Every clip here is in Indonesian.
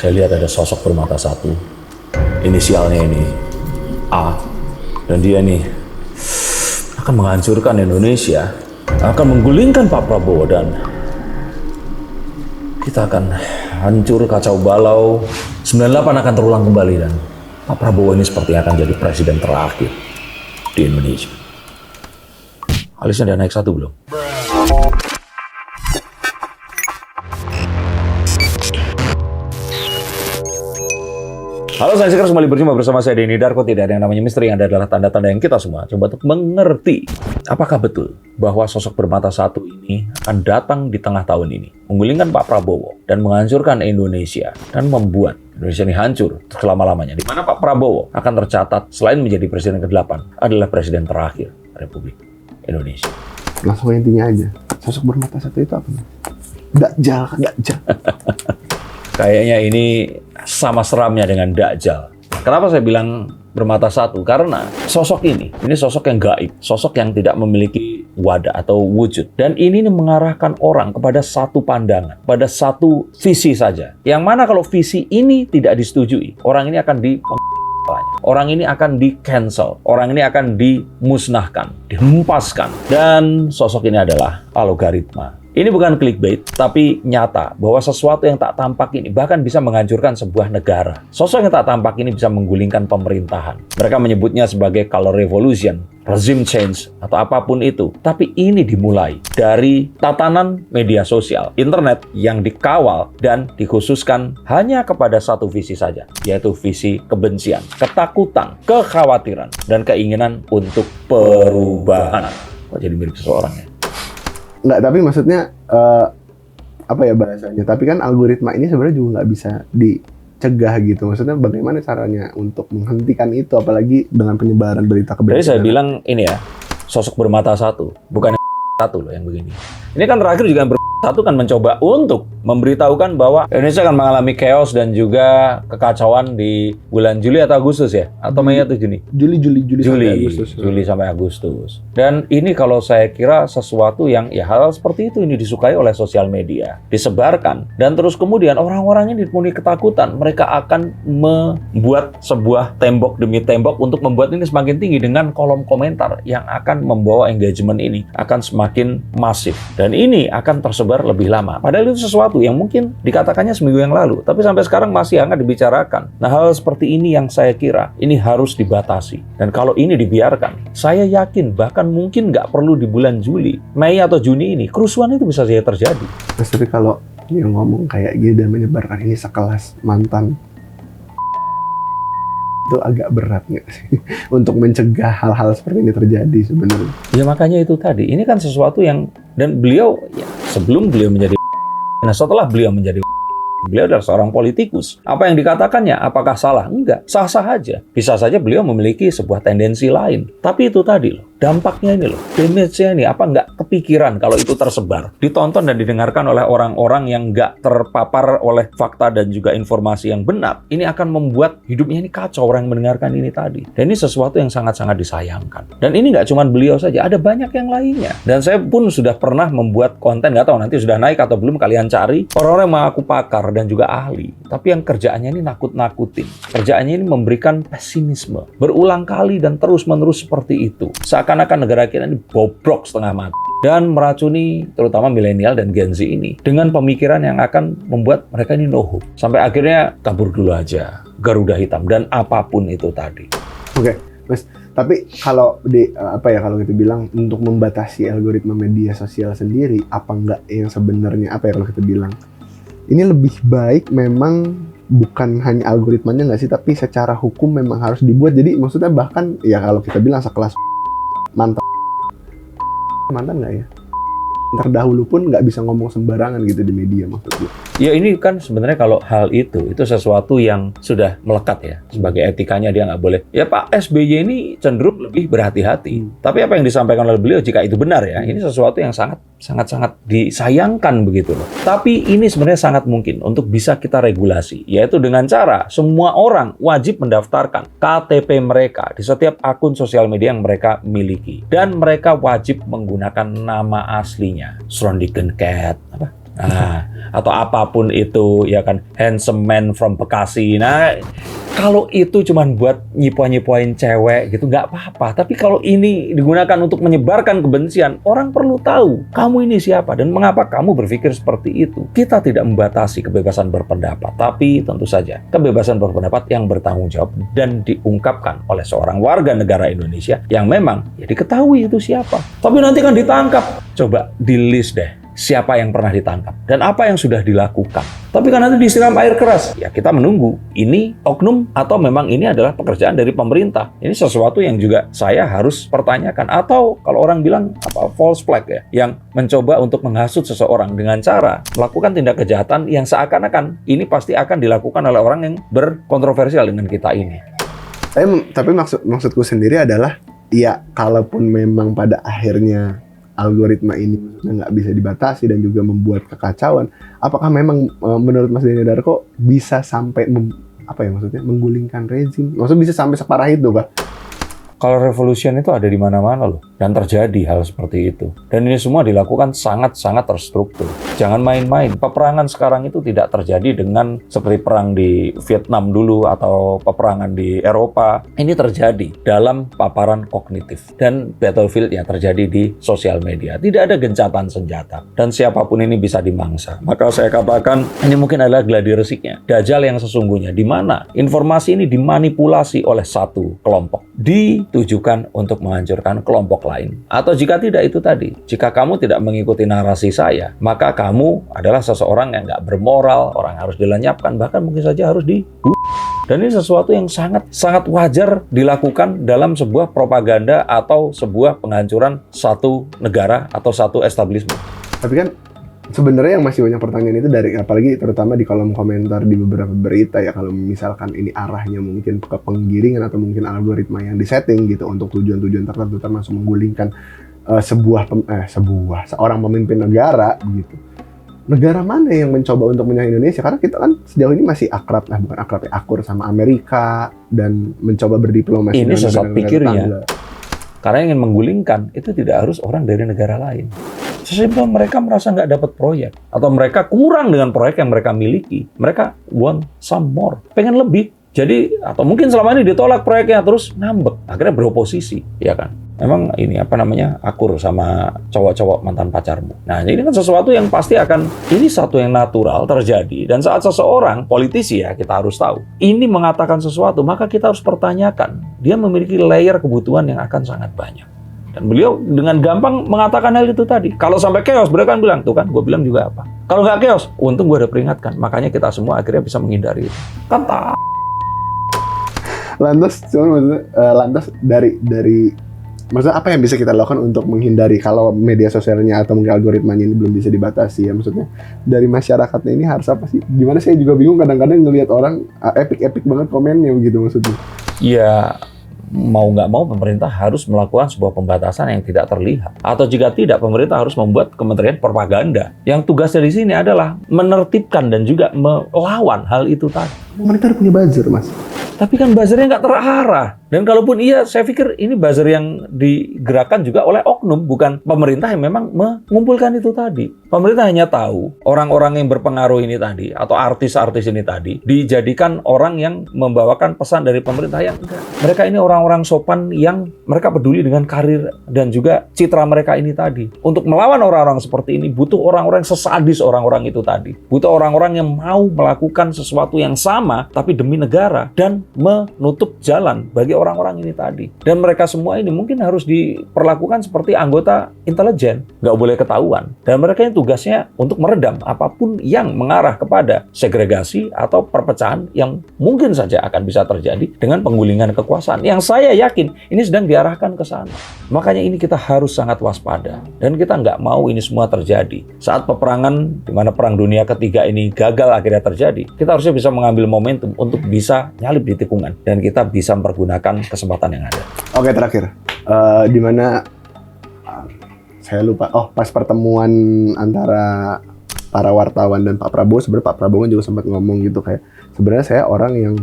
Saya lihat ada sosok bermata satu, inisialnya ini A, dan dia nih akan menghancurkan Indonesia, akan menggulingkan Pak Prabowo, dan kita akan hancur, kacau balau. 98 akan terulang kembali, dan Pak Prabowo ini seperti akan jadi presiden terakhir di Indonesia. Alisnya udah naik satu belum? Halo, saya Sekar, kembali berjumpa bersama saya Denny Darko. Tidak ada yang namanya misteri, yang ada adalah tanda-tanda yang kita semua coba untuk mengerti. Apakah betul bahwa sosok bermata satu ini akan datang di tengah tahun ini, menggulingkan Pak Prabowo dan menghancurkan Indonesia dan membuat Indonesia ini hancur selama-lamanya, di mana Pak Prabowo akan tercatat selain menjadi presiden ke-8 adalah presiden terakhir Republik Indonesia. Langsung intinya aja, sosok bermata satu itu apa? Dajjal. Kayaknya ini sama seramnya dengan Dajjal. Kenapa saya bilang bermata satu? Karena sosok ini sosok yang gaib, sosok yang tidak memiliki wadah atau wujud. Dan ini mengarahkan orang kepada satu pandangan, pada satu visi saja. Yang mana kalau visi ini tidak disetujui, orang ini akan orang ini akan di-cancel, orang ini akan dimusnahkan, dihempaskan. Dan sosok ini adalah algoritma. Ini bukan clickbait, tapi nyata bahwa sesuatu yang tak tampak ini bahkan bisa menghancurkan sebuah negara. Sosok yang tak tampak ini bisa menggulingkan pemerintahan. Mereka menyebutnya sebagai color revolution, regime change, atau apapun itu. Tapi ini dimulai dari tatanan media sosial, internet yang dikawal dan dikhususkan hanya kepada satu visi saja, yaitu visi kebencian, ketakutan, kekhawatiran, dan keinginan untuk perubahan. Kok jadi mirip seseorang ya? Nggak, tapi maksudnya apa ya bahasanya? Tapi kan algoritma ini sebenarnya juga nggak bisa dicegah gitu. Maksudnya bagaimana caranya untuk menghentikan itu, apalagi dengan penyebaran berita kebencian. Jadi saya bilang ini ya, sosok bermata satu, bukan yang satu loh yang begini. Ini kan terakhir juga yang satu kan mencoba untuk memberitahukan bahwa Indonesia akan mengalami chaos dan juga kekacauan di bulan Juli atau Agustus ya? Atau Mei atau Juni? Juli sampai Agustus. Juli sampai Agustus. Dan ini kalau saya kira sesuatu yang ya hal seperti itu ini disukai oleh sosial media. Disebarkan. Dan terus kemudian orang-orang ini dipenuhi ketakutan. Mereka akan membuat sebuah tembok demi tembok untuk membuat ini semakin tinggi dengan kolom komentar yang akan membawa engagement ini akan semakin masif. Dan ini akan tersebar lebih lama. Padahal itu sesuatu yang mungkin dikatakannya seminggu yang lalu, tapi sampai sekarang masih hangat dibicarakan. Nah, hal seperti ini yang saya kira ini harus dibatasi. Dan kalau ini dibiarkan, saya yakin bahkan mungkin nggak perlu di bulan Juli, Mei atau Juni ini, kerusuhan itu bisa saja terjadi. Mas, tapi kalau dia ngomong kayak gini dan menyebarkan ini sekelas mantan, itu agak berat nggak sih untuk mencegah hal-hal seperti ini terjadi sebenarnya? Ya makanya itu tadi, ini kan sesuatu yang, dan beliau ya, sebelum beliau menjadi setelah beliau menjadi beliau adalah seorang politikus. Apa yang dikatakannya, apakah salah? Enggak, sah-sah aja. Bisa saja beliau memiliki sebuah tendensi lain. Tapi itu tadi loh, dampaknya ini loh, damage-nya ini, apa enggak kepikiran kalau itu tersebar, ditonton dan didengarkan oleh orang-orang yang enggak terpapar oleh fakta dan juga informasi yang benar. Ini akan membuat hidupnya ini kacau orang yang mendengarkan ini tadi. Dan ini sesuatu yang sangat-sangat disayangkan. Dan ini enggak cuma beliau saja, ada banyak yang lainnya. Dan saya pun sudah pernah membuat konten, nggak tahu nanti sudah naik atau belum, kalian cari orang-orang yang mengaku pakar dan juga ahli, tapi yang kerjaannya ini nakut-nakutin. Kerjaannya ini memberikan pesimisme. Berulang kali dan terus-menerus seperti itu. Seakan-akan negara kita ini bobrok setengah mati. Dan meracuni terutama milenial dan Gen Z ini dengan pemikiran yang akan membuat mereka ini no hope. Sampai akhirnya kabur dulu aja, Garuda hitam, dan apapun itu tadi. Oke, Mas. Tapi kalau kalau kita bilang untuk membatasi algoritma media sosial sendiri, apa enggak yang sebenarnya kalau kita bilang ini lebih baik memang bukan hanya algoritmanya nggak sih, tapi secara hukum memang harus dibuat. Jadi maksudnya bahkan ya kalau kita bilang sekelas mantan nggak ya? Terdahulu pun nggak bisa ngomong sembarangan gitu di media maksudnya. Ya ini kan sebenarnya kalau hal itu sesuatu yang sudah melekat ya. Sebagai etikanya dia nggak boleh. Ya Pak SBY ini cenderung lebih berhati-hati. Tapi apa yang disampaikan oleh beliau jika itu benar ya, ini sesuatu yang sangat disayangkan begitu loh. Tapi ini sebenarnya sangat mungkin untuk bisa kita regulasi. Yaitu dengan cara semua orang wajib mendaftarkan KTP mereka di setiap akun sosial media yang mereka miliki. Dan mereka wajib menggunakan nama aslinya. Srondiken Cat, atau apapun itu, ya kan, handsome man from Bekasi. Nah, kalau itu cuman buat nyipoin cewek gitu nggak apa-apa. Tapi kalau ini digunakan untuk menyebarkan kebencian, orang perlu tahu kamu ini siapa dan mengapa kamu berpikir seperti itu. Kita tidak membatasi kebebasan berpendapat, tapi tentu saja kebebasan berpendapat yang bertanggung jawab dan diungkapkan oleh seorang warga negara Indonesia yang memang ya diketahui itu siapa. Tapi nanti kan ditangkap. Coba di list deh siapa yang pernah ditangkap dan apa yang sudah dilakukan. Tapi kan nanti disiram air keras. Ya kita menunggu. Ini oknum atau memang ini adalah pekerjaan dari pemerintah. Ini sesuatu yang juga saya harus pertanyakan. Atau kalau orang bilang apa false flag ya, yang mencoba untuk menghasut seseorang dengan cara melakukan tindak kejahatan yang seakan-akan ini pasti akan dilakukan oleh orang yang berkontroversial dengan kita ini. Tapi maksudku sendiri adalah ya kalaupun memang pada akhirnya algoritma ini nggak bisa dibatasi dan juga membuat kekacauan, apakah memang menurut Mas Denny Darko bisa sampai menggulingkan rezim? Maksudnya bisa sampai separah itu kah? Kalau revolution itu ada di mana-mana loh, dan terjadi hal seperti itu. Dan ini semua dilakukan sangat-sangat terstruktur. Jangan main-main. Peperangan sekarang itu tidak terjadi dengan seperti perang di Vietnam dulu atau peperangan di Eropa. Ini terjadi dalam paparan kognitif. Dan battlefield yang terjadi di sosial media. Tidak ada gencatan senjata. Dan siapapun ini bisa dimangsa. Maka saya katakan ini mungkin adalah gladi resiknya. Dajjal yang sesungguhnya. Di mana informasi ini dimanipulasi oleh satu kelompok. Ditujukan untuk menghancurkan kelompok lain. Atau jika tidak itu tadi, jika kamu tidak mengikuti narasi saya, maka kamu adalah seseorang yang nggak bermoral, orang harus dilenyapkan, bahkan mungkin saja harus dibunuh. Dan ini sesuatu yang sangat wajar dilakukan dalam sebuah propaganda atau sebuah penghancuran satu negara atau satu establishment. Tapi kan sebenarnya yang masih banyak pertanyaan itu dari, apalagi terutama di kolom komentar di beberapa berita ya, kalau misalkan ini arahnya mungkin ke penggiringan atau mungkin algoritma yang disetting gitu untuk tujuan-tujuan tertentu termasuk menggulingkan seorang pemimpin negara gitu. Negara mana yang mencoba untuk menyerang Indonesia? Karena kita kan sejauh ini masih akur sama Amerika dan mencoba berdiplomasi ini dengan sesat negara-negara pikirnya. tetangga. Karena yang ingin menggulingkan itu tidak harus orang dari negara lain. Sesimpel mereka merasa nggak dapat proyek. Atau mereka kurang dengan proyek yang mereka miliki. Mereka want some more. Pengen lebih. Jadi, atau mungkin selama ini ditolak proyeknya terus ngambek. Akhirnya beroposisi. Ya kan? Memang ini akur sama cowok-cowok mantan pacarmu. Nah, ini kan sesuatu yang pasti ini satu yang natural terjadi. Dan saat seseorang, politisi ya, kita harus tahu. Ini mengatakan sesuatu, maka kita harus pertanyakan. Dia memiliki layer kebutuhan yang akan sangat banyak. Dan beliau dengan gampang mengatakan hal itu tadi. Kalau sampai chaos, beliau kan bilang, tuh kan, gue bilang juga apa. Kalau nggak chaos, untung gue udah peringatkan. Makanya kita semua akhirnya bisa menghindari itu. Kata. Lantas maksudnya apa yang bisa kita lakukan untuk menghindari kalau media sosialnya atau mungkin algoritmanya ini belum bisa dibatasi ya, maksudnya dari masyarakatnya ini harus apa sih? Gimana, saya juga bingung kadang-kadang ngelihat orang epic banget komennya begitu maksudnya. Ya, mau nggak mau pemerintah harus melakukan sebuah pembatasan yang tidak terlihat. Atau jika tidak, pemerintah harus membuat kementerian propaganda. Yang tugasnya di sini adalah menertibkan dan juga melawan hal itu tadi. Pemerintah udah punya buzzer, Mas. Tapi kan buzzernya nggak terarah. Dan kalaupun iya, saya pikir ini buzzer yang digerakkan juga oleh oknum, bukan pemerintah yang memang mengumpulkan itu tadi. Pemerintah hanya tahu orang-orang yang berpengaruh ini tadi, atau artis-artis ini tadi, dijadikan orang yang membawakan pesan dari pemerintah yang enggak. Mereka ini orang-orang sopan yang mereka peduli dengan karir dan juga citra mereka ini tadi. Untuk melawan orang-orang seperti ini, butuh orang-orang sesadis orang-orang itu tadi. Butuh orang-orang yang mau melakukan sesuatu yang sama, tapi demi negara, dan menutup jalan bagi orang-orang ini tadi. Dan mereka semua ini mungkin harus diperlakukan seperti anggota intelijen, nggak boleh ketahuan. Dan mereka yang tugasnya untuk meredam apapun yang mengarah kepada segregasi atau perpecahan yang mungkin saja akan bisa terjadi dengan penggulingan kekuasaan. Yang saya yakin ini sedang diarahkan ke sana. Makanya ini kita harus sangat waspada. Dan kita nggak mau ini semua terjadi. Saat peperangan, di mana Perang Dunia Ketiga ini gagal akhirnya terjadi, kita harusnya bisa mengambil momentum untuk bisa nyalip di tikungan. Dan kita bisa mempergunakan kesempatan yang ada. Oke, terakhir. Di mana saya lupa. Oh, pas pertemuan antara para wartawan dan Pak Prabowo, sebenarnya Pak Prabowo juga sempat ngomong gitu kayak, sebenarnya saya orang yang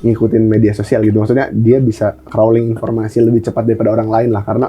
ngikutin media sosial gitu. Maksudnya dia bisa crawling informasi lebih cepat daripada orang lain lah, karena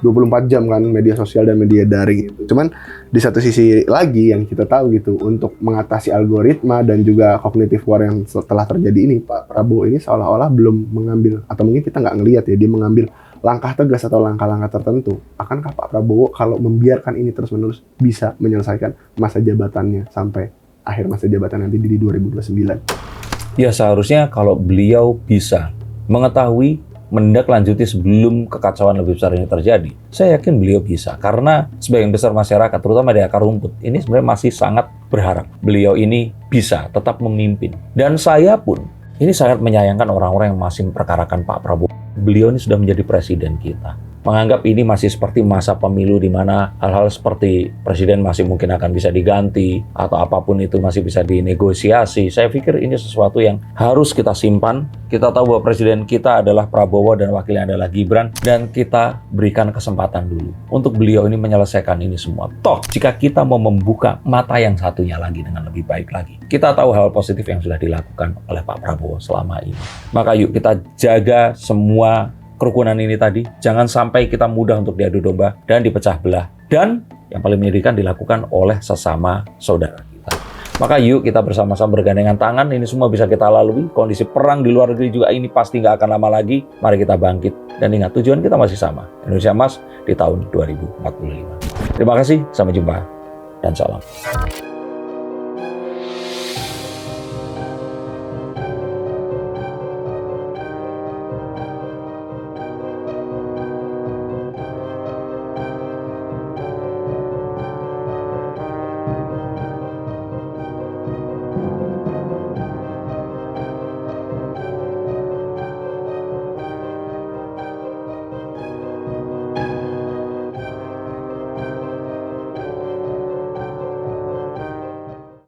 24 jam kan media sosial dan media daring itu. Cuman di satu sisi lagi yang kita tahu gitu, untuk mengatasi algoritma dan juga cognitive war yang setelah terjadi ini, Pak Prabowo ini seolah-olah belum mengambil, atau mungkin kita nggak ngelihat ya, dia mengambil langkah tegas atau langkah-langkah tertentu. Akankah Pak Prabowo kalau membiarkan ini terus-menerus bisa menyelesaikan masa jabatannya sampai akhir masa jabatan nanti di 2029? Ya seharusnya kalau beliau bisa mengetahui, menindaklanjuti sebelum kekacauan lebih besar ini terjadi. Saya yakin beliau bisa, karena sebagian besar masyarakat, terutama di akar rumput, ini sebenarnya masih sangat berharap beliau ini bisa tetap memimpin. Dan saya pun ini sangat menyayangkan orang-orang yang masih memperkarakan Pak Prabowo. Beliau ini sudah menjadi presiden kita. Menganggap ini masih seperti masa pemilu di mana hal-hal seperti presiden masih mungkin akan bisa diganti atau apapun itu masih bisa dinegosiasi. Saya pikir ini sesuatu yang harus kita simpan. Kita tahu bahwa presiden kita adalah Prabowo dan wakilnya adalah Gibran, dan kita berikan kesempatan dulu untuk beliau ini menyelesaikan ini semua. Toh, jika kita mau membuka mata yang satunya lagi dengan lebih baik lagi, kita tahu hal positif yang sudah dilakukan oleh Pak Prabowo selama ini. Maka yuk kita jaga semua kerukunan ini tadi, jangan sampai kita mudah untuk diadu domba dan dipecah belah. Dan yang paling menyedihkan dilakukan oleh sesama saudara kita. Maka yuk kita bersama-sama bergandengan tangan, ini semua bisa kita lalui. Kondisi perang di luar negeri juga ini pasti nggak akan lama lagi. Mari kita bangkit dan ingat tujuan kita masih sama, Indonesia Emas di tahun 2045. Terima kasih, sampai jumpa dan salam.